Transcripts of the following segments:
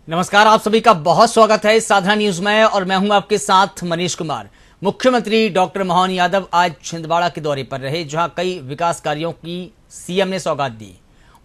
नमस्कार, आप सभी का बहुत स्वागत है साधना न्यूज में और मैं हूं आपके साथ मनीष कुमार। मुख्यमंत्री डॉक्टर मोहन यादव आज छिंदवाड़ा के दौरे पर रहे, जहां कई विकास कार्यों की सीएम ने सौगात दी।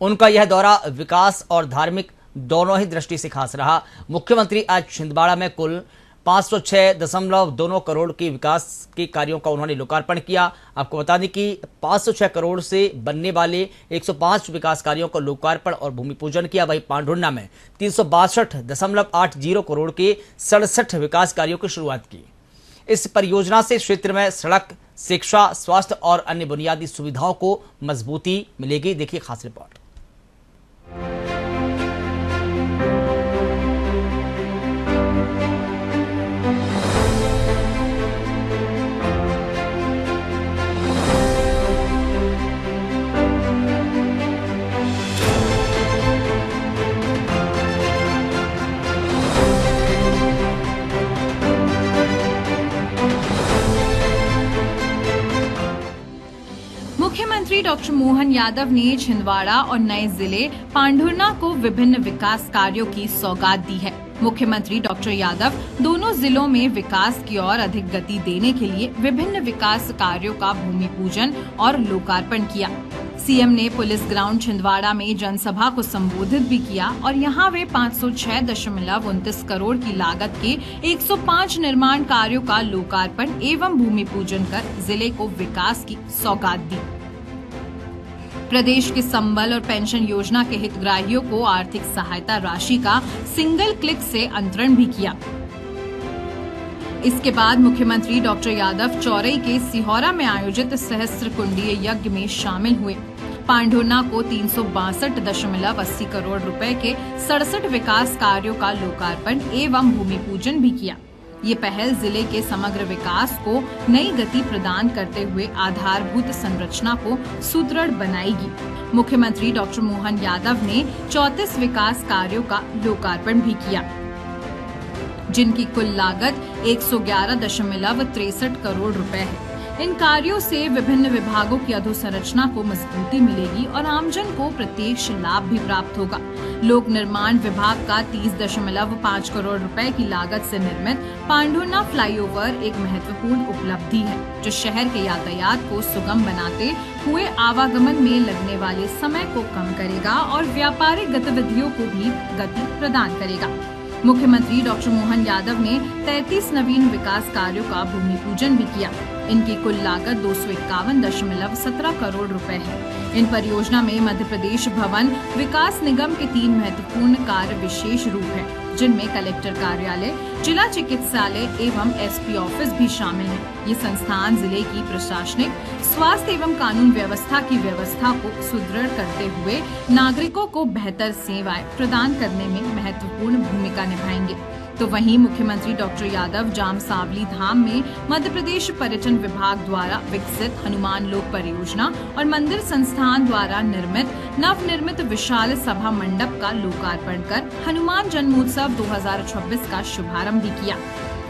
उनका यह दौरा विकास और धार्मिक दोनों ही दृष्टि से खास रहा। मुख्यमंत्री आज छिंदवाड़ा में कुल 506.2 करोड़ के विकास के कार्यों का उन्होंने लोकार्पण किया। आपको बता दें कि 506 करोड़ से बनने वाले 105 विकास कार्यों का लोकार्पण और भूमि पूजन किया। वहीं पांढुर्णा में 362.80 करोड़ के 67 विकास कार्यों की शुरुआत की। इस परियोजना से क्षेत्र में सड़क, शिक्षा, स्वास्थ्य और अन्य बुनियादी सुविधाओं को मजबूती मिलेगी। देखिए खास रिपोर्ट। मुख्यमंत्री डॉक्टर मोहन यादव ने छिंदवाड़ा और नए जिले पांढुर्णा को विभिन्न विकास कार्यों की सौगात दी है। मुख्यमंत्री डॉक्टर यादव दोनों जिलों में विकास की ओर अधिक गति देने के लिए विभिन्न विकास कार्यों का भूमि पूजन और लोकार्पण किया। सीएम ने पुलिस ग्राउंड छिंदवाड़ा में जनसभा को संबोधित भी किया और यहां वे 506.29 करोड़ की लागत के 105 निर्माण कार्यों का लोकार्पण एवं भूमि पूजन कर जिले को विकास की सौगात दी। प्रदेश के संबल और पेंशन योजना के हितग्राहियों को आर्थिक सहायता राशि का सिंगल क्लिक से अंतरण भी किया। इसके बाद मुख्यमंत्री डॉक्टर यादव चौरई के सिहोरा में आयोजित सहस्त्र कुंडीय यज्ञ में शामिल हुए। पांढुर्णा को 362.80 करोड़ रुपए के 67 विकास कार्यों का लोकार्पण एवं भूमि पूजन भी किया। ये पहल जिले के समग्र विकास को नई गति प्रदान करते हुए आधारभूत संरचना को सुदृढ़ बनाएगी। मुख्यमंत्री डॉक्टर मोहन यादव ने 34 विकास कार्यों का लोकार्पण भी किया, जिनकी कुल लागत 111.63 करोड़ रुपए है। इन कार्यों से विभिन्न विभागों की अधोसंरचना को मजबूती मिलेगी और आमजन को प्रत्यक्ष लाभ भी प्राप्त होगा। लोक निर्माण विभाग का 30.5 करोड़ रुपए की लागत से निर्मित पांढुर्णा फ्लाईओवर एक महत्वपूर्ण उपलब्धि है, जो शहर के यातायात को सुगम बनाते हुए आवागमन में लगने वाले समय को कम करेगा और व्यापारिक गतिविधियों को भी गति प्रदान करेगा। मुख्यमंत्री डॉक्टर मोहन यादव ने 33 नवीन विकास कार्यों का भूमि पूजन भी किया। इनकी कुल लागत 251.17 करोड़ रुपए है। इन परियोजना में मध्य प्रदेश भवन विकास निगम के 3 महत्वपूर्ण कार्य विशेष रूप हैं, जिनमें कलेक्टर कार्यालय, जिला चिकित्सालय एवं एसपी ऑफिस भी शामिल है। ये संस्थान जिले की प्रशासनिक, स्वास्थ्य एवं कानून व्यवस्था की व्यवस्था को सुदृढ़ करते हुए नागरिकों को बेहतर सेवाएं प्रदान करने में महत्वपूर्ण भूमिका निभाएंगे। तो वहीं मुख्यमंत्री डॉक्टर यादव जाम सांवली धाम में मध्य प्रदेश पर्यटन विभाग द्वारा विकसित हनुमान लोक परियोजना और मंदिर संस्थान द्वारा निर्मित नवनिर्मित विशाल सभा मंडप का लोकार्पण कर हनुमान जन्मोत्सव 2026 का शुभारंभ भी किया।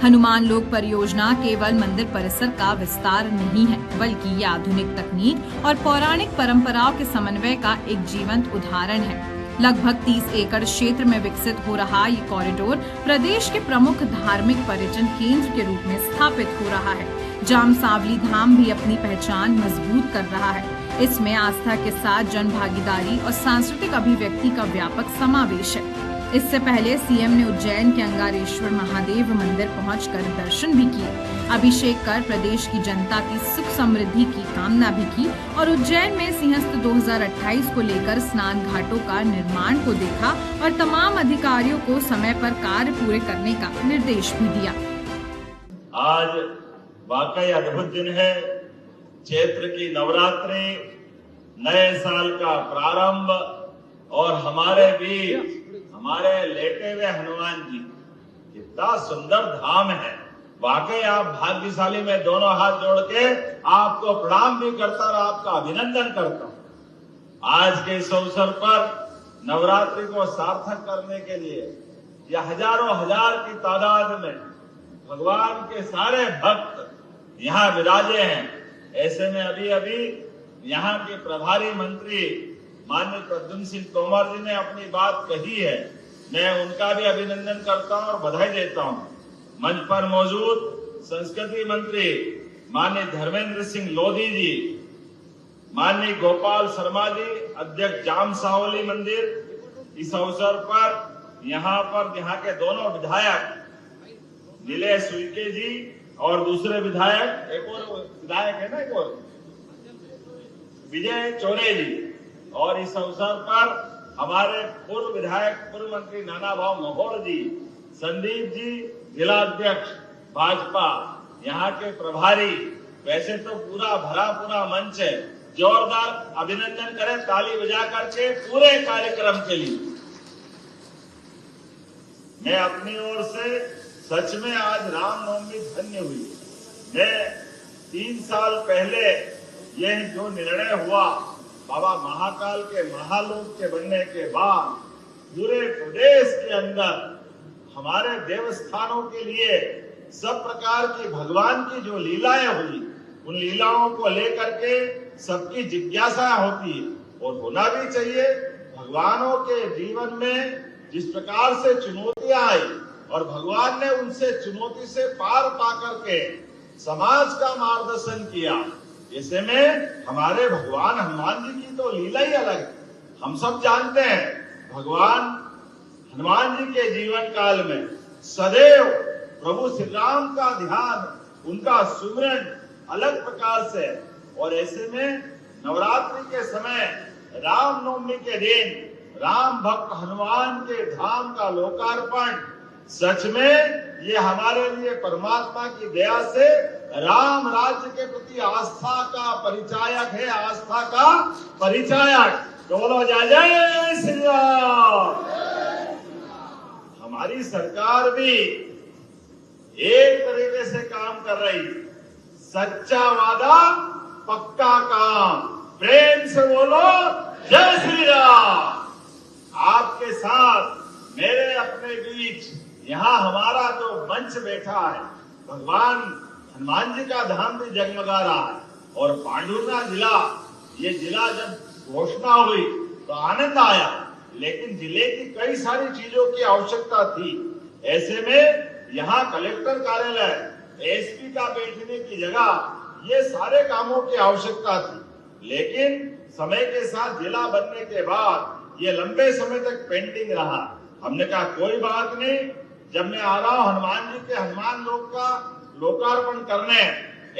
हनुमान लोक परियोजना केवल मंदिर परिसर का विस्तार नहीं है, बल्कि ये आधुनिक तकनीक और पौराणिक परंपराओं के समन्वय का एक जीवंत उदाहरण है। लगभग 30 एकड़ क्षेत्र में विकसित हो रहा ये कॉरिडोर प्रदेश के प्रमुख धार्मिक पर्यटन केंद्र के रूप में स्थापित हो रहा है। जाम सांवली धाम भी अपनी पहचान मजबूत कर रहा है। इसमें आस्था के साथ जन भागीदारी और सांस्कृतिक अभिव्यक्ति का व्यापक समावेश है। इससे पहले सीएम ने उज्जैन के अंगारेश्वर महादेव मंदिर पहुंचकर दर्शन भी किए, अभिषेक कर प्रदेश की जनता की सुख समृद्धि की कामना भी की और उज्जैन में सिंहस्थ 2028 को लेकर स्नान घाटों का निर्माण को देखा और तमाम अधिकारियों को समय पर कार्य पूरे करने का निर्देश भी दिया। आज वाकई अद्भुत दिन है। चैत्र की नवरात्रि, नए साल का प्रारंभ और हमारे बीच हमारे लेटे हुए हनुमान जी, कितना सुंदर धाम है। वाकई आप भाग्यशाली, में दोनों हाथ जोड़ के आपको प्रणाम भी करता और आपका अभिनंदन करता हूं। आज के इस अवसर पर नवरात्रि को सार्थक करने के लिए यह हजारों हजार की तादाद में भगवान के सारे भक्त यहाँ विराजे हैं। ऐसे में अभी अभी यहाँ के प्रभारी मंत्री माननीय प्रद्युम्न सिंह तोमर जी ने अपनी बात कही है मैं उनका भी अभिनंदन करता हूं और बधाई देता हूं। मंच पर मौजूद संस्कृति मंत्री माननीय धर्मेंद्र सिंह लोधी जी, माननीय गोपाल शर्मा जी, अध्यक्ष जाम सावली मंदिर, इस अवसर पर यहाँ के दोनों विधायक नीलेश उइके जी और दूसरे विधायक, एक और विधायक है ना, एक और विजय चौरे जी, और इस अवसर पर हमारे पूर्व विधायक पूर्व मंत्री नाना भाव महोर जी, संदीप जी जिला अध्यक्ष भाजपा, यहाँ के प्रभारी, वैसे तो पूरा भरा पूरा मंच है। जोरदार अभिनंदन करें ताली बजा करके पूरे कार्यक्रम के लिए। मैं अपनी ओर से सच में आज रामनवमी धन्य हुई। मैं 3 साल पहले यह जो निर्णय हुआ बाबा महाकाल के महालोक के बनने के बाद पूरे प्रदेश के अंदर हमारे देवस्थानों के लिए सब प्रकार की भगवान की जो लीलाएं हुई, उन लीलाओं को लेकर के सबकी जिज्ञासा होती है और होना भी चाहिए। भगवानों के जीवन में जिस प्रकार से चुनौतियां आई और भगवान ने उनसे चुनौती से पार पा करके समाज का मार्गदर्शन किया, ऐसे में हमारे भगवान हनुमान जी की तो लीला ही अलग है। हम सब जानते हैं भगवान हनुमान जी के जीवन काल में सदैव प्रभु श्री राम का ध्यान, उनका सुमिरन अलग प्रकार से, और ऐसे में नवरात्रि के समय रामनवमी के दिन राम भक्त हनुमान के धाम का लोकार्पण, सच में ये हमारे लिए परमात्मा की दया से राम राज्य के प्रति आस्था का परिचायक है, आस्था का परिचायक। तो बोलो जय जय श्री राम। हमारी सरकार भी एक तरीके से काम कर रही, सच्चा वादा पक्का काम। प्रेम से बोलो जय श्री राम। आपके साथ मेरे अपने बीच यहाँ हमारा जो मंच बैठा है, भगवान हनुमान जी का धाम भी जगमगा रहा है। और पांडुरना जिला, ये जिला जब घोषणा हुई तो आनंद आया, लेकिन जिले की कई सारी चीजों की आवश्यकता थी। ऐसे में यहाँ कलेक्टर कार्यालय, एसपी का बैठने की जगह, ये सारे कामों की आवश्यकता थी। लेकिन समय के साथ जिला बनने के बाद ये लंबे समय तक पेंडिंग रहा। हमने कहा कोई बात नहीं, जब मैं आ रहा हूं हनुमान जी के हनुमान लोक का लोकार्पण करने,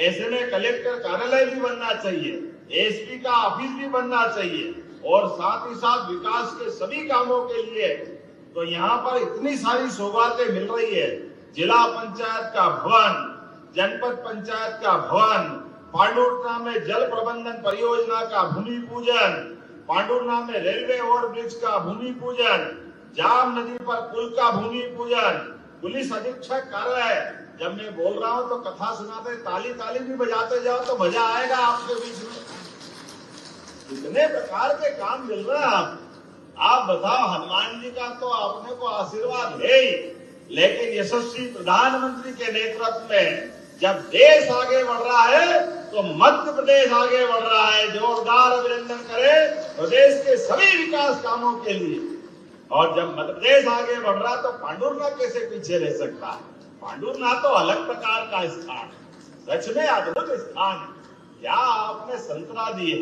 ऐसे में कलेक्टर कार्यालय भी बनना चाहिए, एसपी का ऑफिस भी बनना चाहिए, और साथ ही साथ विकास के सभी कामों के लिए तो यहाँ पर इतनी सारी सौगातें मिल रही है। जिला पंचायत का भवन, जनपद पंचायत का भवन, पांडुरना में जल प्रबंधन परियोजना का भूमि पूजन, पांडुरना में रेलवे ओवरब्रिज का भूमि पूजन, जाम नदी पर पुल का भूमि पूजन, पुलिस अधीक्षक कार्यालय। जब मैं बोल रहा हूं तो कथा सुनाते ताली ताली भी बजाते जाओ तो मजा आएगा आपके बीच में। इतने प्रकार के काम मिल रहे हैं। आप बताओ, हनुमान जी का तो अपने को आशीर्वाद है ही, लेकिन यशस्वी प्रधानमंत्री के नेतृत्व में जब देश आगे बढ़ रहा है तो मध्य प्रदेश आगे बढ़ रहा है। जोरदार अभिनंदन करें प्रदेश के सभी विकास कामों के लिए। और जब मध्य प्रदेश आगे बढ़ रहा तो पांडुरना कैसे पीछे रह सकता है? पांडुरना तो अलग प्रकार का स्थान, सच में अद्भुत स्थान। क्या आपने संतरा दिए,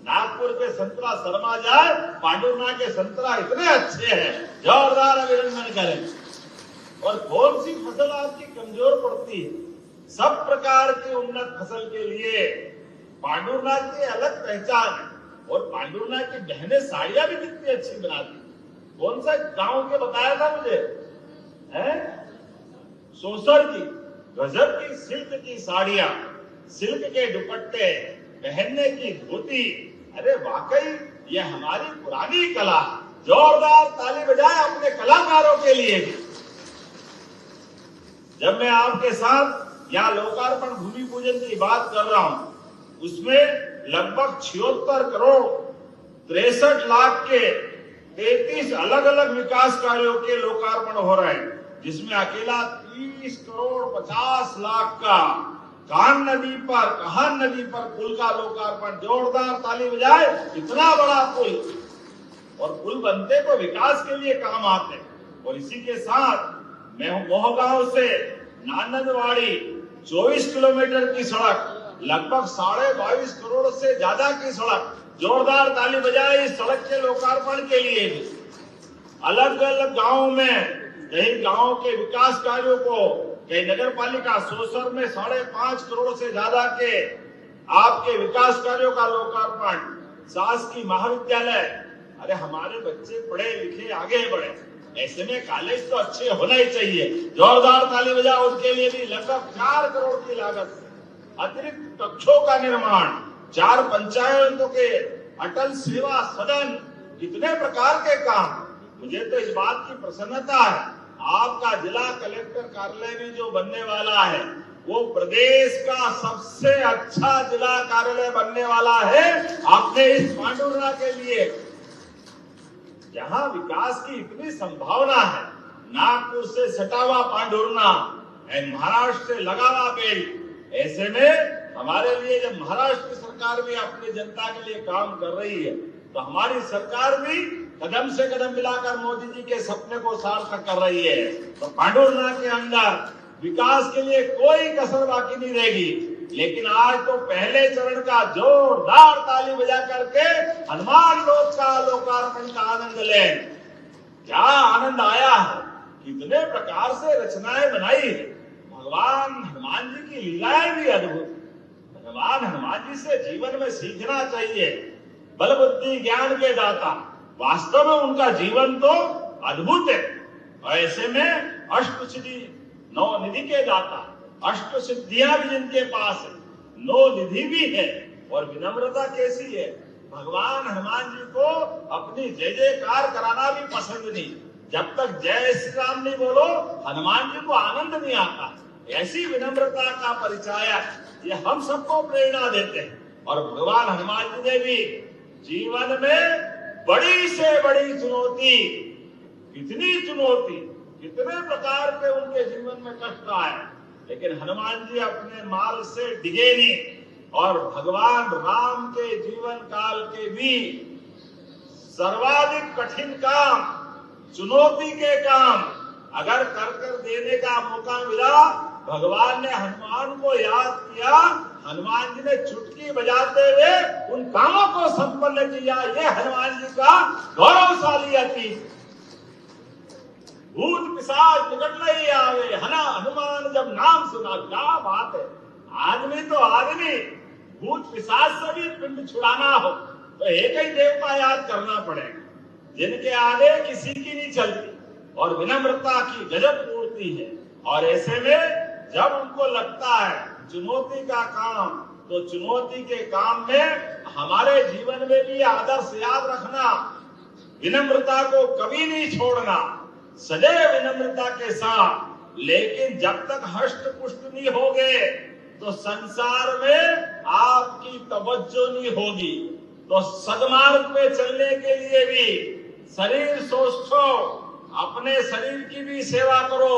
नागपुर के संतरा शर्मा जाए, पांडुरना के संतरा इतने अच्छे हैं, जोरदार अभिनंदन करें। और कौन सी फसल आपकी कमजोर पड़ती है? सब प्रकार की उन्नत फसल के लिए पांडुरना की अलग पहचान है। और पांडुरना की बहनें साड़ियां भी कितनी अच्छी बनाती। कौन सा गांव के बताया था मुझे, है सोसर की, गजब की सिल्क की साड़ियां, सिल्क के दुपट्टे, पहनने की धोती। अरे वाकई ये हमारी पुरानी कला। जोरदार ताली बजाएं अपने कलाकारों के लिए भी। जब मैं आपके साथ यहाँ लोकार्पण भूमि पूजन की बात कर रहा हूं, उसमें लगभग 76 करोड़ 63 लाख के 33 अलग अलग विकास कार्यों के लोकार्पण हो रहे हैं, जिसमें अकेला 30 करोड़ 50 लाख का कान नदी पर पुल का लोकार्पण। जोरदार ताली बजाए। इतना बड़ा पुल, और पुल बनते तो विकास के लिए काम आते हैं। और इसी के साथ मोहगांव से नांदनवाड़ी 24 किलोमीटर की सड़क, लगभग 22.5 करोड़ से ज्यादा की सड़क, जोरदार ताली बजाए इस सड़क के लोकार्पण के लिए भी। अलग अलग गांव में कई गांव के विकास कार्यों को, कई नगर पालिका सोसर में 5.5 करोड़ से ज्यादा के आपके विकास कार्यों का लोकार्पण, शासकीय महाविद्यालय। अरे हमारे बच्चे पढ़े लिखे आगे बढ़े, ऐसे में कॉलेज तो अच्छे होना ही चाहिए। जोरदार ताली बजाओ उनके लिए भी। लगभग 4 करोड़ की लागत से अतिरिक्त कक्षों का निर्माण, 4 पंचायतों के अटल सेवा सदन, कितने प्रकार के काम। मुझे तो इस बात की प्रसन्नता है, आपका जिला कलेक्टर कार्यालय भी जो बनने वाला है वो प्रदेश का सबसे अच्छा जिला कार्यालय बनने वाला है अपने इस पांडुरना के लिए, जहां विकास की इतनी संभावना है। नागपुर से सटा हुआ पांडुरना, महाराष्ट्र से लगा हुआ बेल्ट। ऐसे में हमारे लिए जब महाराष्ट्र की सरकार भी अपनी जनता के लिए काम कर रही है, तो हमारी सरकार भी कदम से कदम मिलाकर मोदी जी के सपने को सार्थक कर रही है। तो पांडुरना के अंदर विकास के लिए कोई कसर बाकी नहीं रहेगी। लेकिन आज तो पहले चरण का जोरदार ताली बजा करके हनुमान लोक का लोकार्पण का आनंद लें। क्या आनंद आया है, कितने प्रकार से रचनाएं बनाई है। भगवान हनुमान जी की लीलाएं भी अद्भुत। भगवान हनुमान जी से जीवन में सीखना चाहिए। बल बुद्धि ज्ञान के दाता, वास्तव में उनका जीवन तो अद्भुत है। और ऐसे में अष्ट सिद्धि 9 निधि के दाता, अष्ट सिद्धियां भी जिनके पास है, 9 निधि भी है। और विनम्रता कैसी है, भगवान हनुमान जी को अपनी जय जयकार कराना भी पसंद नहीं। जब तक जय श्री राम नहीं बोलो हनुमान जी को आनंद नहीं आता। ऐसी विनम्रता का परिचायक ये हम सबको प्रेरणा देते हैं। और भगवान हनुमान जी ने भी जीवन में बड़ी से बड़ी चुनौती, कितने प्रकार के उनके जीवन में कष्ट आए, लेकिन हनुमान जी अपने माल से डिगे नहीं। और भगवान राम के जीवन काल के भी सर्वाधिक कठिन काम, चुनौती के काम अगर कर देने का मौका मिला, भगवान ने हनुमान को याद किया। हनुमान जी ने चुटकी बजाते हुए उन कामों को संपन्न किया। ये हनुमान जी का गौरवशाली अतीत। भूत पिशाच निकट नहीं आवे, हनुमान जब नाम सुना। क्या बात है, आदमी तो आदमी, भूत पिशाच से भी पिंड छुड़ाना हो तो एक ही देवता याद करना पड़ेगा, जिनके आगे किसी की नहीं चलती और विनम्रता की गजब पूर्ति है। और ऐसे में जब उनको लगता है चुनौती का काम, तो चुनौती के काम में हमारे जीवन में भी आदर्श याद रखना, विनम्रता को कभी नहीं छोड़ना, सदैव विनम्रता के साथ। लेकिन जब तक हष्ट पुष्ट नहीं होगे तो संसार में आपकी तवज्जो नहीं होगी। तो सदमार्ग पे चलने के लिए भी शरीर सोचो, अपने शरीर की भी सेवा करो।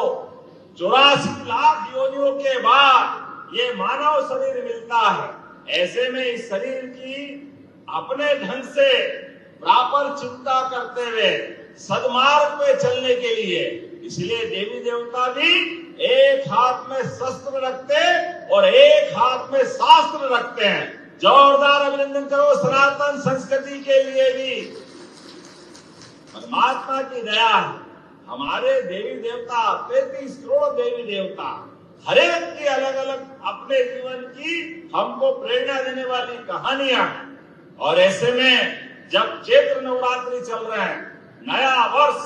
84 लाख योनियों के बाद ये मानव शरीर मिलता है। ऐसे में इस शरीर की अपने ढंग से प्रॉपर चिंता करते हुए सदमार्ग पे चलने के लिए, इसलिए देवी देवता भी एक हाथ में शस्त्र रखते और एक हाथ में शास्त्र रखते हैं। जोरदार अभिनंदन करो सनातन संस्कृति के लिए भी। परमात्मा की दया है, हमारे देवी देवता 33 करोड़ देवी देवता, हर एक की अलग अलग अपने जीवन की हमको प्रेरणा देने वाली कहानियां हैं। और ऐसे में जब चैत्र नवरात्रि चल रहे हैं, नया वर्ष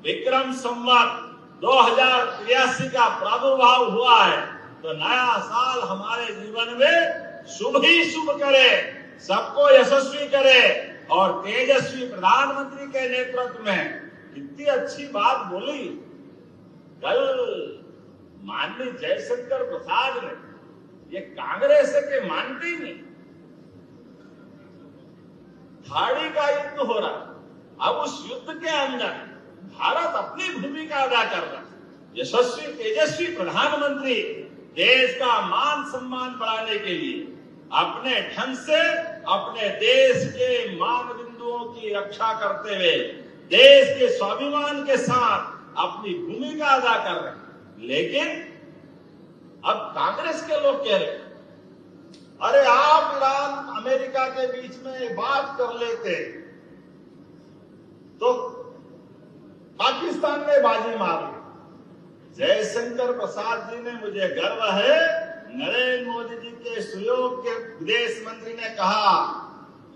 विक्रम संवत 2083 का प्रादुर्भाव हुआ है, तो नया साल हमारे जीवन में शुभ ही शुभ करे, सबको यशस्वी करे। और तेजस्वी प्रधानमंत्री के नेतृत्व में कितनी अच्छी बात बोली कल माननीय जयशंकर प्रसाद ने, ये कांग्रेस के मानती नहीं। खाड़ी का युद्ध हो रहा, अब उस युद्ध के अंदर भारत अपनी भूमिका अदा कर रहा है। यशस्वी तेजस्वी प्रधानमंत्री देश का मान सम्मान बढ़ाने के लिए अपने ढंग से अपने देश के मान बिंदुओं की रक्षा करते हुए, देश के स्वाभिमान के साथ अपनी भूमिका अदा कर रहे हैं। लेकिन अब कांग्रेस के लोग कह रहे हैं, अरे आप ईरान अमेरिका के बीच में बात कर लेते तो पाकिस्तान ने बाजी मार ली। जयशंकर प्रसाद जी ने, मुझे गर्व है, नरेंद्र मोदी जी के सहयोग के विदेश मंत्री ने कहा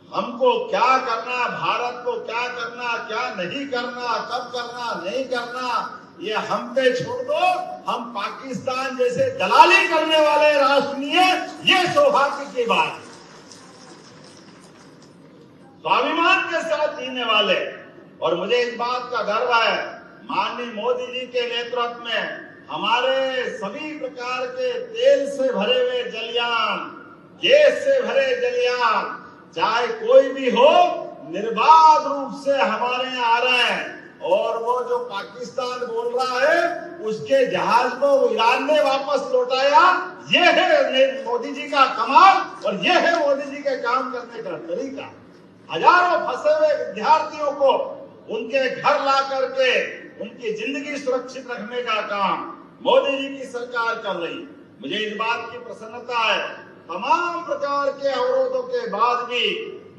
हमको क्या करना, भारत को क्या करना, क्या नहीं करना, कब करना, नहीं करना, ये हम पे छोड़ दो, हम पाकिस्तान जैसे दलाली करने वाले राष्ट्र नहीं है, ये सौभाग्य की बात है। स्वाभिमान के साथ जीने वाले, और मुझे इस बात का गर्व है माननीय मोदी जी के नेतृत्व में हमारे सभी प्रकार के तेल से भरे हुए जलयान, गैस से भरे जलयान, चाहे कोई भी हो, निर्बाध रूप से हमारे यहाँ आ रहे हैं। और वो जो पाकिस्तान बोल रहा है उसके जहाज को ईरान ने वापस लौटाया, ये है मोदी जी का कमाल और ये है मोदी जी के काम करने का तरीका। हजारों फंसे हुए विद्यार्थियों को उनके घर ला करके उनकी जिंदगी सुरक्षित रखने का काम मोदी जी की सरकार कर रही है। मुझे इस बात की प्रसन्नता है, तमाम प्रकार के अवरोधों के बाद भी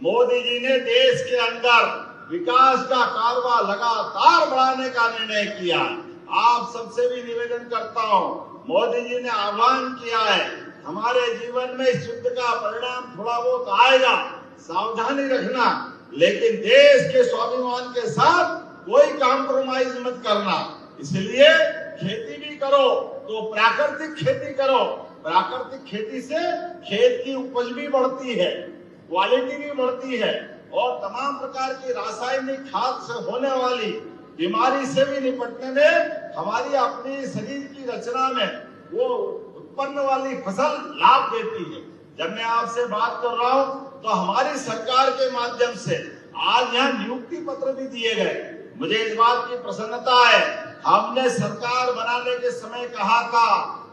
मोदी जी ने देश के अंदर विकास का कारवा लगातार बढ़ाने का निर्णय किया। आप सबसे भी निवेदन करता हूं, मोदी जी ने आह्वान किया है, हमारे जीवन में युद्ध का परिणाम थोड़ा बहुत आएगा, सावधानी रखना, लेकिन देश के स्वाभिमान के साथ कोई कॉम्प्रोमाइज मत करना। इसलिए खेती भी करो तो प्राकृतिक खेती करो। प्राकृतिक खेती से खेत की उपज भी बढ़ती है, क्वालिटी भी बढ़ती है, और तमाम प्रकार की रासायनिक खाद से होने वाली बीमारी से भी निपटने में हमारी अपनी शरीर की रचना में वो उत्पन्न वाली फसल लाभ देती है। जब मैं आपसे बात कर रहा हूँ तो हमारी सरकार के माध्यम से आज यहाँ नियुक्ति पत्र भी दिए गए। मुझे इस बात की प्रसन्नता है, हमने सरकार बनाने के समय कहा था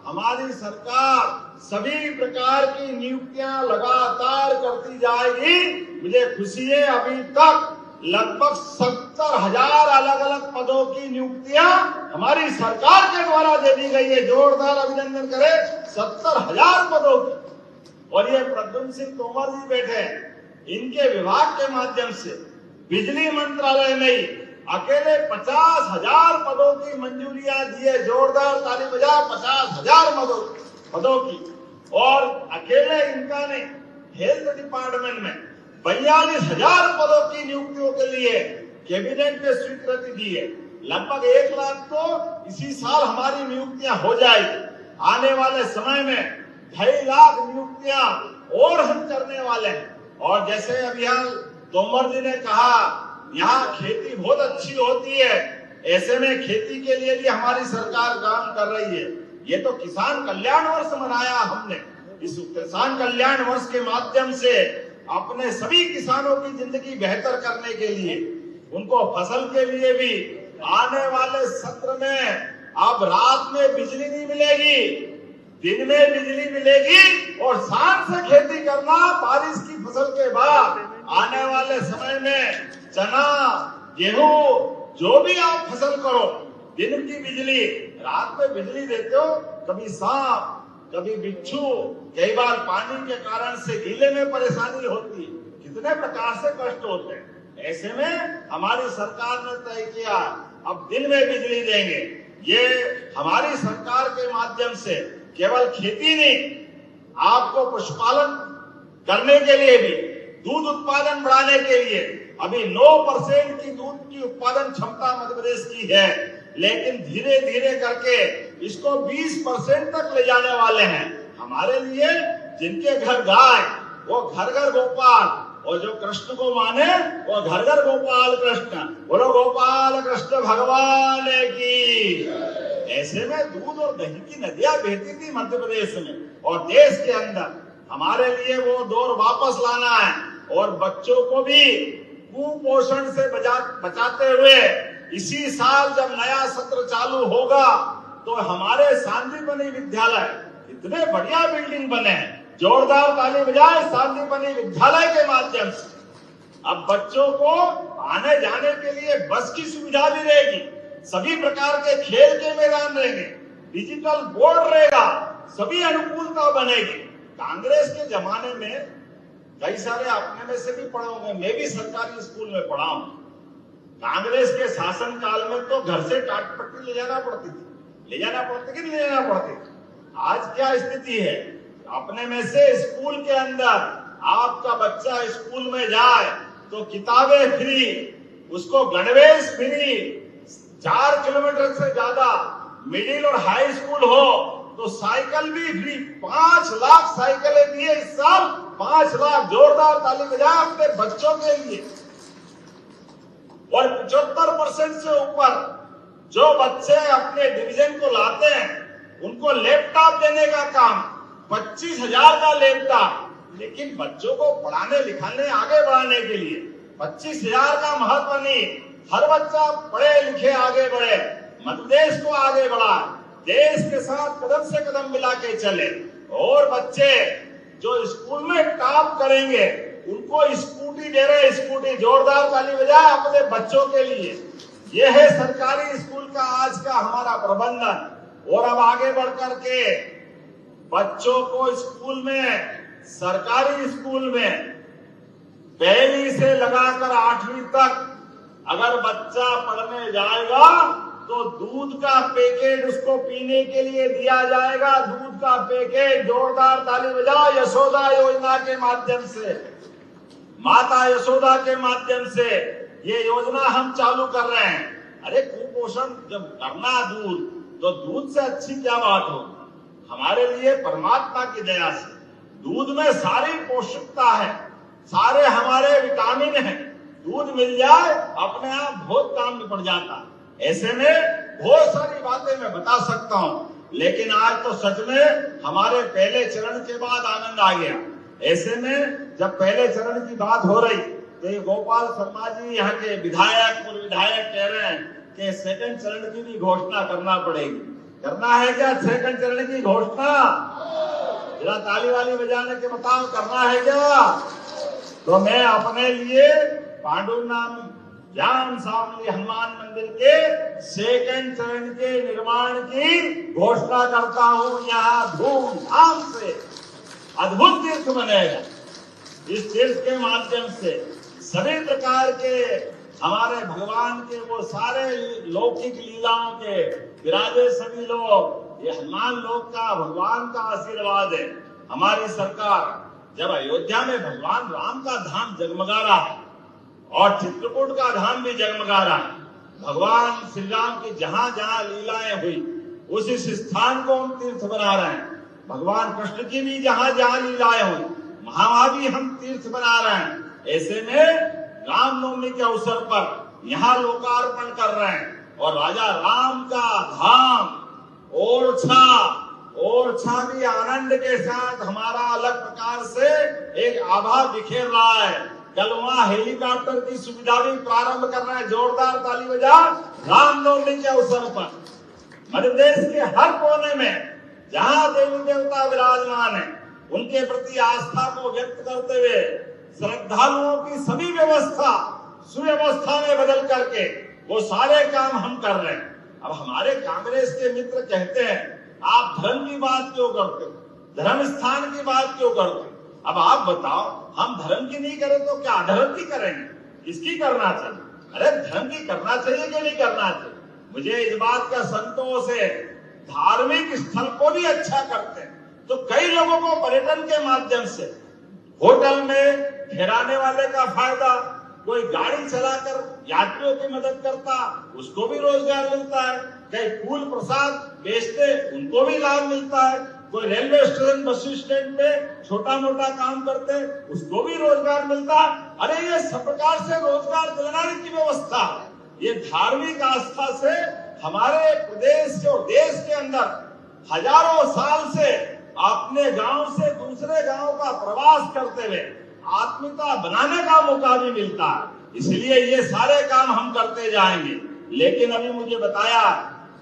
हमारी सरकार सभी प्रकार की नियुक्तियां लगातार करती जाएगी। मुझे खुशी है, अभी तक लगभग 70,000 अलग अलग पदों की नियुक्तियां हमारी सरकार के द्वारा दे दी गई है। जोरदार अभिनंदन करें 70,000 पदों की। और ये प्रद्युम्न सिंह तोमर जी बैठे हैं, इनके विभाग के माध्यम से बिजली मंत्रालय में अकेले 50,000 पदों की मंजूरियां दी है। जोरदार ताली बजाओ 50,000 पदों की। और अकेले इनका ने हेल्थ डिपार्टमेंट में 42,000 पदों की नियुक्तियों के लिए कैबिनेट ने स्वीकृति दी है। लगभग 1 लाख तो इसी साल हमारी नियुक्तियां हो जाएगी। आने वाले समय में 2.5 लाख नियुक्तियां और हम करने वाले हैं। और जैसे अभी तोमर जी ने कहा यहाँ खेती बहुत अच्छी होती है, ऐसे में खेती के लिए भी हमारी सरकार काम कर रही है। ये तो किसान कल्याण वर्ष मनाया हमने। इस किसान कल्याण वर्ष के माध्यम से अपने सभी किसानों की जिंदगी बेहतर करने के लिए, उनको फसल के लिए भी आने वाले सत्र में अब रात में बिजली नहीं मिलेगी, दिन में बिजली मिलेगी और शाम से खेती करना। बारिश की फसल के बाद आने वाले समय में चना, गेहूं, जो भी आप फसल करो, दिन की बिजली, रात में बिजली देते हो। कभी सांप, कभी बिच्छू, कई बार पानी के कारण से गीले में परेशानी होती है, कितने प्रकार से कष्ट होते हैं। ऐसे में हमारी सरकार ने तय किया अब दिन में बिजली देंगे। ये हमारी सरकार के माध्यम से केवल खेती नहीं, आपको पशुपालन करने के लिए भी, दूध उत्पादन बढ़ाने के लिए अभी 9% की दूध की उत्पादन क्षमता मध्य प्रदेश की है, लेकिन धीरे धीरे करके इसको 20% तक ले जाने वाले हैं। हमारे लिए जिनके घर गाय वो घर घर गोपाल, और जो कृष्ण को माने वो घर घर गोपाल कृष्ण। बोलो गोपाल कृष्ण भगवान की। ऐसे में दूध और दही की नदियां बहती थी मध्य प्रदेश में और देश के अंदर। हमारे लिए वो दौर वापस लाना है और बच्चों को भी कुपोषण से बचाते हुए इसी साल जब नया सत्र चालू होगा तो हमारे सांदीपनि विद्यालय इतने बढ़िया बिल्डिंग बने हैं। जोरदार ताली बजाए सांदीपनि विद्यालय के माध्यम से अब बच्चों को आने जाने के लिए बस की सुविधा भी रहेगी। सभी प्रकार के खेल के मैदान रहेंगे, डिजिटल बोर्ड रहेगा, सभी अनुकूलता बनेगी। कांग्रेस के जमाने में कई सारे अपने में से भी पढ़े होंगे, मैं भी सरकारी स्कूल में पढ़ा हूं। कांग्रेस के शासन काल में तो घर से टाट पट्टी ले जाना पड़ती थी, ले जाना पड़ती कि नहीं ले जाना पड़ती। आज क्या स्थिति है, अपने में से स्कूल के अंदर आपका बच्चा स्कूल में जाए तो किताबें फ्री, उसको गणवेश फ्री, 4 किलोमीटर से ज्यादा मिडिल और हाई स्कूल हो तो साइकिल भी फ्री। 5 लाख साइकिलें दिए इस साल, 5 लाख, जोरदार ताली बजाएं अपने बच्चों के लिए। और 75% से ऊपर जो बच्चे अपने डिवीजन को लाते हैं उनको लैपटॉप देने का काम, 25,000 का लैपटॉप। लेकिन बच्चों को पढ़ाने लिखाने आगे बढ़ाने के लिए 25,000 का महत्व नहीं, हर बच्चा पढ़े लिखे आगे बढ़े, मध्य प्रदेश को आगे बढ़ाए, देश के साथ कदम से कदम मिला के चले। और बच्चे जो स्कूल में टॉप करेंगे उनको स्कूटी दे रहे, स्कूटी, जोरदार ताली बजाए अपने बच्चों के लिए। यह है सरकारी स्कूल का आज का हमारा प्रबंधन। और अब आगे बढ़ करके बच्चों को स्कूल में, सरकारी स्कूल में पहली से लगाकर 8वीं तक अगर बच्चा पढ़ने जाएगा तो दूध का पैकेट उसको पीने के लिए दिया जाएगा। दूध का पैकेट, जोरदार ताली बजाओ, यशोदा योजना के माध्यम से, माता यशोदा के माध्यम से ये योजना हम चालू कर रहे हैं। अरे कुपोषण जब करना दूर, तो दूध से अच्छी क्या बात हो। हमारे लिए परमात्मा की दया से दूध में सारी पोषकता है, सारे हमारे विटामिन हैं। दूध मिल जाए अपने आप बहुत काम निपट जाता है। ऐसे में बहुत सारी बातें मैं बता सकता हूँ, लेकिन आज तो सच में हमारे पहले चरण के बाद आनंद आ गया। ऐसे में जब पहले चरण की बात हो रही तो ये गोपाल शर्मा जी यहाँ के विधायक, पूर्व विधायक कह रहे हैं कि सेकंड चरण की भी घोषणा करना पड़ेगी। करना है क्या सेकंड चरण की घोषणा? जरा ताली वाली बजाने के बताओ, करना है क्या? तो मैं अपने लिए पांडुरनाम जाम सावली हनुमान मंदिर के सेकंड चरण के निर्माण की घोषणा करता हूँ। यहाँ धूमधाम से अद्भुत तीर्थ बनेगा। इस तीर्थ के माध्यम से सभी प्रकार के हमारे भगवान के वो सारे लौकिक लीलाओं के विराजे सभी लोग। ये हनुमान लोक का भगवान का आशीर्वाद है। हमारी सरकार जब अयोध्या में भगवान राम का धाम जगमगा रहा है और चित्रकूट का धाम भी जगमगा रहा है, भगवान श्री राम की जहां जहां लीलाएं हुई उस स्थान को हम तीर्थ बना रहे हैं। भगवान कृष्ण की भी जहां जहां लीलाएं हुई वहां भी हम तीर्थ बना रहे हैं। ऐसे में रामनवमी के अवसर पर यहाँ लोकार्पण कर रहे हैं और राजा राम का धाम ओरछा भी आनंद के साथ हमारा अलग प्रकार से एक आभा बिखेर रहा है। कल वहाँ हेलीकॉप्टर की सुविधा भी प्रारंभ कर रहे हैं। जोरदार ताली बजा रामनवमी के अवसर पर। मध्य प्रदेश के हर कोने में जहाँ देवी देवता विराजमान है उनके प्रति आस्था को व्यक्त करते हुए श्रद्धालुओं की सभी व्यवस्था सुव्यवस्था में बदल करके वो सारे काम हम कर रहे हैं। अब हमारे कांग्रेस के मित्र कहते हैं आप धर्म की बात क्यों करते हो, धर्म स्थान की बात क्यों करते हो? अब आप बताओ, हम धर्म की नहीं करें तो क्या अधर्म की करेंगे? किसकी करना चाहिए? अरे धर्म की करना चाहिए कि नहीं करना चाहिए? मुझे इस बात का संतोष है, धार्मिक स्थल को भी अच्छा करते हैं तो कई लोगों को पर्यटन के माध्यम से होटल में ठहराने वाले का फायदा, कोई गाड़ी चलाकर यात्रियों की मदद करता उसको भी रोजगार मिलता है, कई फूल प्रसाद बेचते उनको भी लाभ मिलता है, कोई रेलवे स्टेशन बस स्टैंड पे छोटा मोटा काम करते उसको भी रोजगार मिलता है। अरे ये सब प्रकार से रोजगार दिलाने की व्यवस्था, ये धार्मिक आस्था से हमारे प्रदेश और देश के अंदर हजारों साल से अपने गांव से दूसरे गांव का प्रवास करते हुए आत्मीयता बनाने का मौका भी मिलता है। इसलिए ये सारे काम हम करते जाएंगे। लेकिन अभी मुझे बताया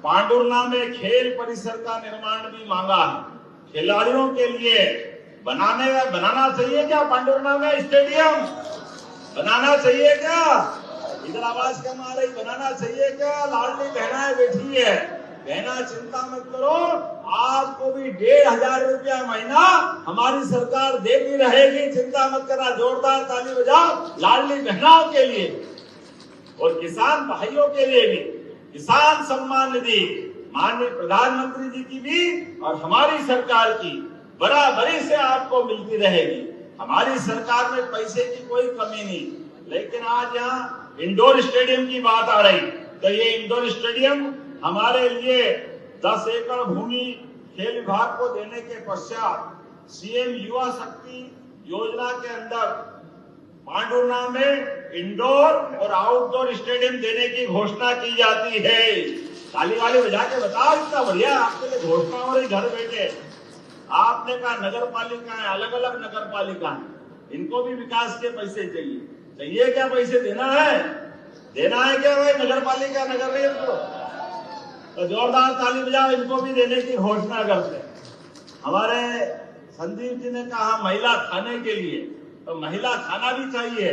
पांडुरना में खेल परिसर का निर्माण भी मांगा है। खिलाड़ियों के लिए बनाना चाहिए क्या? पांडुरना में स्टेडियम बनाना चाहिए क्या? इधर आवाज कम आ रही, बनाना चाहिए क्या? लाडली बहनाएं बैठी है, बहना चिंता मत करो, आपको भी 1,500 रुपया महीना हमारी सरकार देती रहेगी, चिंता मत करना। जोरदार ताली बजाओ लाडली बहनाओं के लिए और किसान भाइयों के लिए भी। किसान सम्मान निधि माननीय प्रधानमंत्री जी की भी और हमारी सरकार की बराबरी से आपको मिलती रहेगी। हमारी सरकार में पैसे की कोई कमी नहीं। लेकिन आज यहाँ इंडोर स्टेडियम की बात आ रही, तो ये इंडोर स्टेडियम हमारे लिए 10 एकड़ भूमि खेल विभाग को देने के पश्चात सीएम युवा शक्ति योजना के अंदर पांडुरना में इंडोर और आउटडोर स्टेडियम देने की घोषणा की जाती है। ताली वाली बजा के बताओ, इतना बढ़िया आपके लिए घोषणा हो रही घर बैठे। आपने कहा नगर पालिका है, अलग अलग नगर पालिका है, इनको भी विकास के पैसे चाहिए क्या? पैसे देना है क्या भाई? नगर पालिका नगर नहीं इनको, तो जोरदार ताली बजाओ, इनको भी देने की घोषणा करते। हमारे संदीप जी ने कहा महिला थाने के लिए, तो महिला थाना भी चाहिए,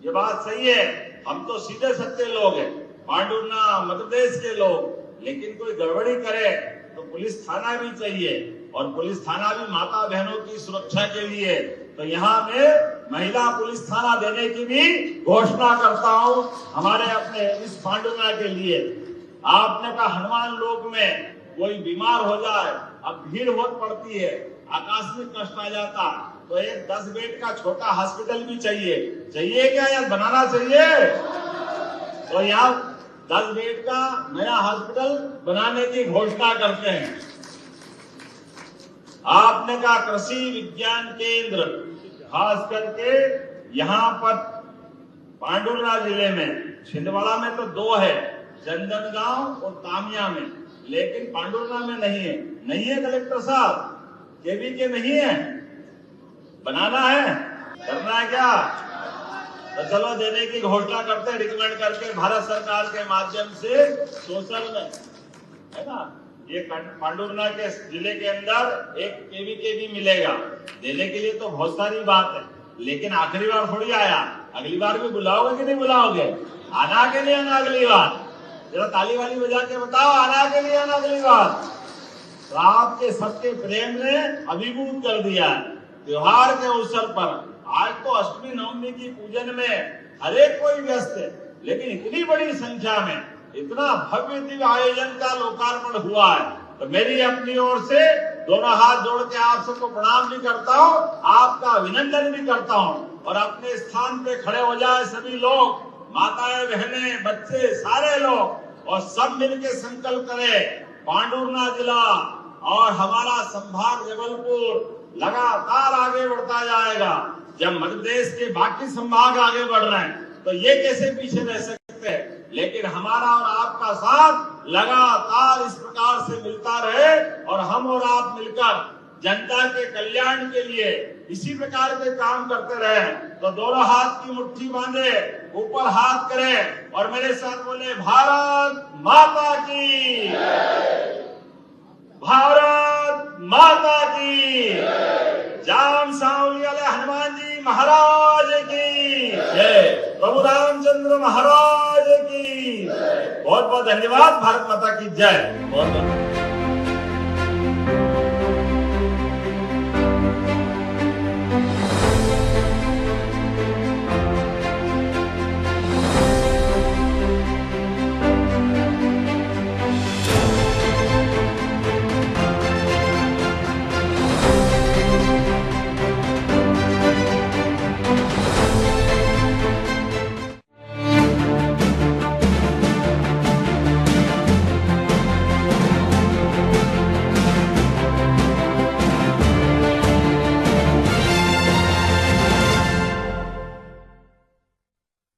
ये बात सही है। हम तो सीधे सत्य लोग हैं, पांडुरना मध्य प्रदेश के लोग, लेकिन कोई गड़बड़ी करे तो पुलिस थाना भी चाहिए, और पुलिस थाना भी माता बहनों की सुरक्षा के लिए। तो यहाँ में महिला पुलिस थाना देने की भी घोषणा करता हूँ हमारे अपने इस पांडुरना के लिए। आपने कहा हनुमान लोक में कोई बीमार हो जाए, अब भीड़ बहुत पड़ती है, आकस्मिक कष्ट आ जाता, तो एक 10 बेड का छोटा हॉस्पिटल भी चाहिए क्या? या बनाना चाहिए? तो यहाँ 10 बेड का नया हॉस्पिटल बनाने की घोषणा करते हैं। आपने कहा कृषि विज्ञान केंद्र, खास करके यहाँ पर पांडुरना जिले में, छिंदवाड़ा में तो 2 है, चंदनगांव और तामिया में, लेकिन पांडुरना में नहीं है कलेक्टर साहब, केवी के नहीं है। बनाना है, करना है क्या? तो चलो देने की घोषणा करते हैं, रिकमेंड करके भारत सरकार के माध्यम से सोशल में, है ना, ये पांडुरना के जिले के अंदर एक केवी के भी मिलेगा। देने के लिए तो बहुत सारी बात है, लेकिन आखिरी बार थोड़ी आया, अगली बार भी बुलाओगे कि नहीं बुलाओगे? आना के लिए आना अगली बार, जरा ताली वाली बजा के बताओ, आना के लिए आना अगली बार। तो आपके सबके प्रेम ने अभिभूत कर दिया है। त्योहार के अवसर पर आज तो अष्टमी नवमी की पूजन में हर एक कोई व्यस्त है, लेकिन इतनी बड़ी संख्या में इतना भव्य दिव्य आयोजन का लोकार्पण हुआ है, तो मेरी अपनी ओर से दोनों हाथ जोड़ के आप सबको प्रणाम भी करता हूँ, आपका अभिनंदन भी करता हूँ। और अपने स्थान पे खड़े हो जाए सभी लोग, माताएं बहनें बच्चे सारे लोग, और सब मिलके संकल्प करें पांडुरना जिला और हमारा संभाग जबलपुर लगातार आगे बढ़ता जाएगा। जब मध्य प्रदेश के बाकी संभाग आगे बढ़ रहे हैं तो ये कैसे पीछे रह सकते हैं? लेकिन हमारा और आपका साथ लगातार इस प्रकार से मिलता रहे, और हम और आप मिलकर जनता के कल्याण के लिए इसी प्रकार के काम करते रहे। तो दोनों हाथ की मुट्ठी बांधे, ऊपर हाथ करें और मेरे साथ बोले भारत माता की, भारत माता की, जाम सांवली वाले हनुमान जी महाराज की जय, प्रभु रामचंद्र महाराज की। बहुत बहुत धन्यवाद। भारत माता की जय। बहुत बहुत